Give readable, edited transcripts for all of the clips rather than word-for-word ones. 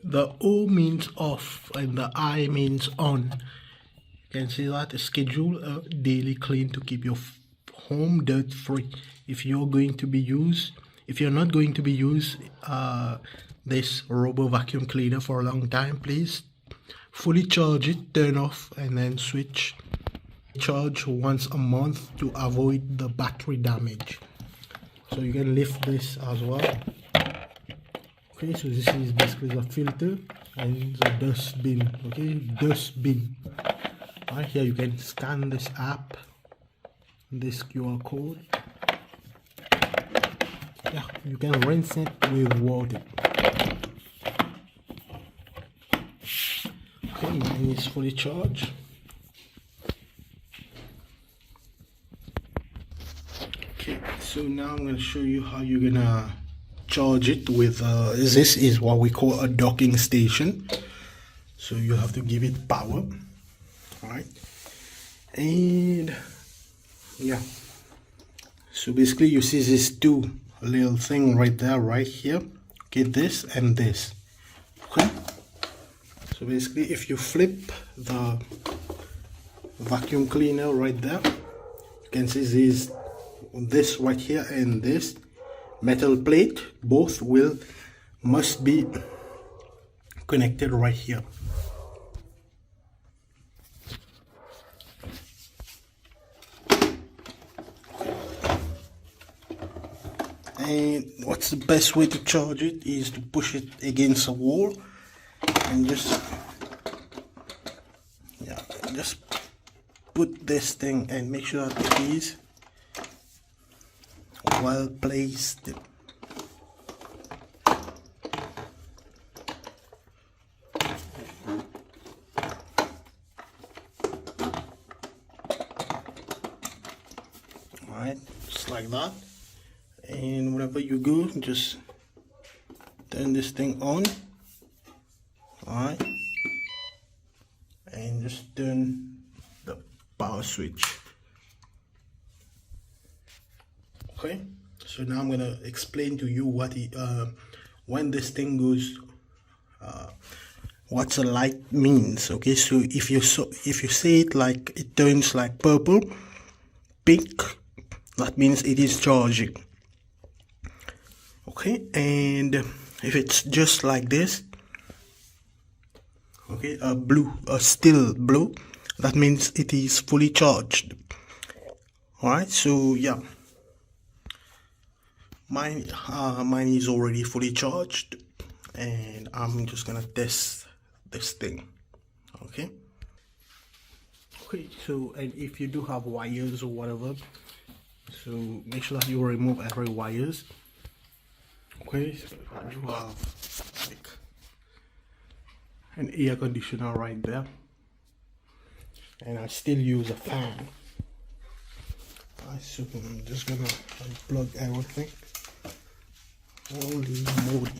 The O means off and the I means on. You can see that. Schedule a daily clean to keep your home dirt free. If you're not going to be use this robo vacuum cleaner for a long time, please fully charge it, turn off, and then switch. Charge once a month to avoid the battery damage. So you can lift this as well. Okay, so this is basically the filter and the dust bin. Okay, dust bin. Right here you can scan this app, this QR code. Yeah, you can rinse it with water. Okay, mine is fully charged. Okay, so now I'm gonna show you how you're gonna charge it with this is what we call a docking station. So you have to give it power. All right, and yeah, so basically you see this two little thing right there, right here. Okay, this and this. Okay, so basically if you flip the vacuum cleaner right there, you can see this right here and this metal plate, both must be connected right here. And what's the best way to charge it is to push it against a wall and just put this thing and make sure that it is well placed. Alright, just like that. And whenever you go, just turn this thing on. Alright, and just turn the power switch. Okay, so now I'm gonna explain to you what when this thing goes, what the light means. Okay, so if you say it like it turns like purple, pink, that means it is charging. Okay, and if it's just like this, okay, a still blue, that means it is fully charged. All right, so yeah, mine is already fully charged, and I'm just gonna test this thing. Okay, so and if you do have wires or whatever, so make sure that you remove every wires. Okay, so you have like an air conditioner right there, and I still use a fan. So I'm just gonna unplug everything. Holy moly.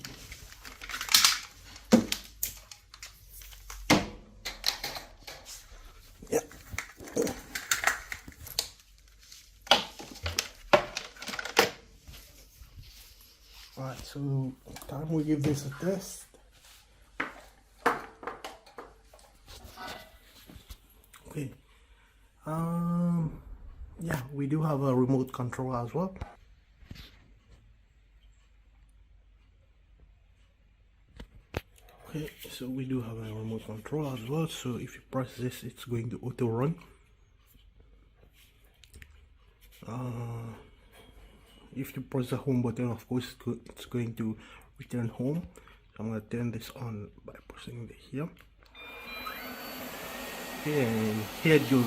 Yeah. Alright, so time we give this a test. Okay. Yeah, we do have a remote control as well. Okay, so we do have a remote control as well. So if you press this, it's going to auto run. if you press the home button, of course it's going to return home. So I'm going to turn this on by pressing here. And here it goes.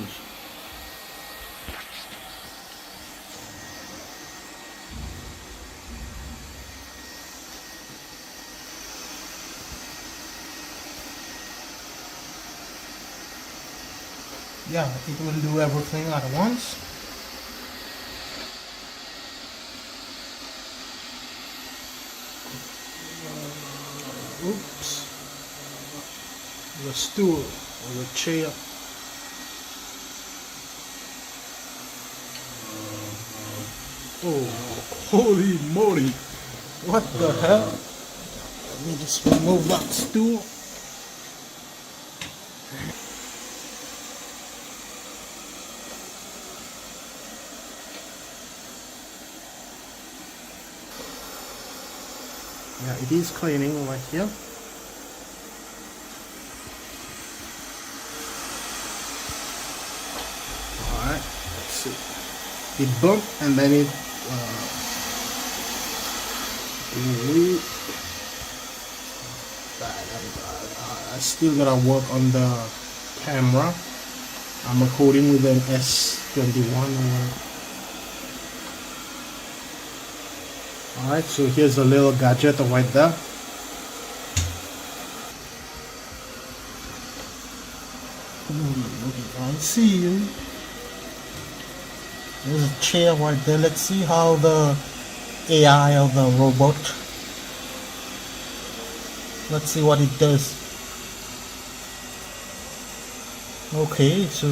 Yeah, it will do everything at once. Oops. The stool or the chair. Oh, holy moly. What the hell? Let me just remove that stool. Yeah, it is cleaning right here. Alright, let's see. It bumped and then it I still gotta work on the camera. I'm recording with an S21 or alright, so here's a little gadget right there. Okay, I see you. There's a chair right there. Let's see how the AI of the robot. Let's see what it does. Okay, so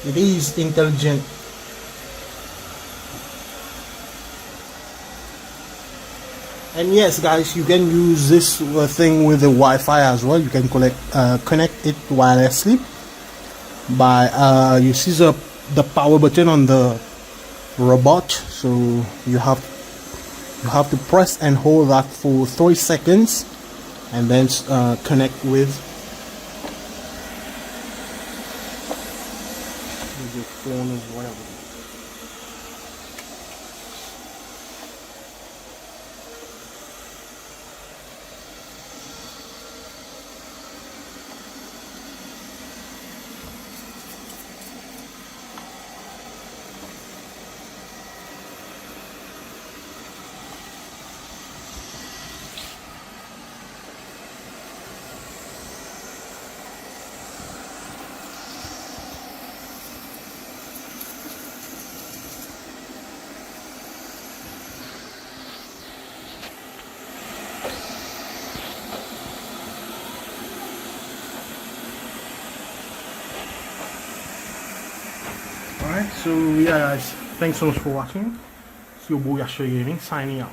it is intelligent. And yes, guys, you can use this thing with the Wi-Fi as well. You can connect it wirelessly by you see the power button on the robot. So you have to press and hold that for 3 seconds, and then connect with your phone or whatever. Alright, so yeah guys, thanks so much for watching. It's your boy Asher Gaming signing out.